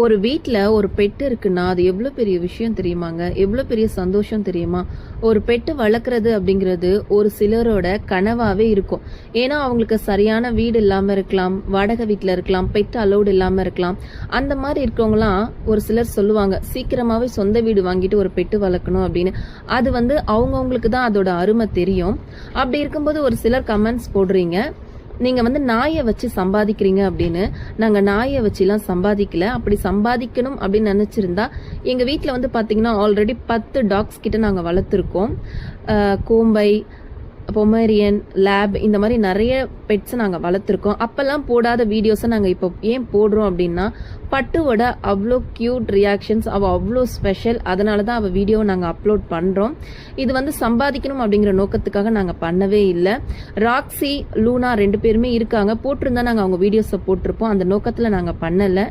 ஒரு வீட்டில் ஒரு பெட்டு இருக்குன்னா அது எவ்வளோ பெரிய விஷயம் தெரியுமாங்க? எவ்வளோ பெரிய சந்தோஷம் தெரியுமா? ஒரு பெட்டு வளர்க்குறது அப்படிங்கிறது ஒரு சிலரோட கனவாகவே இருக்கும். ஏன்னா அவங்களுக்கு சரியான வீடு இல்லாமல் இருக்கலாம், வாடகை வீட்டில் இருக்கலாம், பெட் அலோடு இல்லாமல் இருக்கலாம். அந்த மாதிரி இருக்கவங்களாம் ஒரு சிலர் சொல்லுவாங்க, சீக்கிரமாகவே சொந்த வீடு வாங்கிட்டு ஒரு பெட்டு வளர்க்கணும் அப்படின்னு. அது அவங்கவுங்களுக்கு தான் அதோட அருமை தெரியும். அப்படி இருக்கும்போது ஒரு சிலர் கமெண்ட்ஸ் போடுறீங்க, நீங்க நாயை வச்சு சம்பாதிக்கிறீங்க அப்படின்னு. நாங்க நாயை வச்சுலாம் சம்பாதிக்கல. அப்படி சம்பாதிக்கணும் அப்படின்னு நினைச்சிருந்தா எங்க வீட்டுல பாத்தீங்கன்னா ஆல்ரெடி 10 டாக்ஸ் கிட்ட நாங்க வளர்த்துருக்கோம். கோம்பை, பொமேரியன், லேப், இந்த மாதிரி நிறைய பெட்ஸ் நாங்கள் வளர்த்துருக்கோம். அப்போல்லாம் போடாத வீடியோஸை நாங்கள் இப்போ ஏன் போடுறோம் அப்படின்னா, பட்டுவோட அவ்வளோ க்யூட் ரியாக்ஷன்ஸ், அவள் அவ்வளோ ஸ்பெஷல். அதனால தான் அவள் வீடியோவை நாங்கள் அப்லோட் பண்ணுறோம். இது சம்பாதிக்கணும் அப்படிங்கிற நோக்கத்துக்காக நாங்கள் பண்ணவே இல்லை. ராக்ஸி, லூனா 2 பேருமே இருக்காங்க. போட்டிருந்தா நாங்கள் அவங்க வீடியோஸை போட்டிருப்போம். அந்த நோக்கத்தில் நாங்கள் பண்ணலை.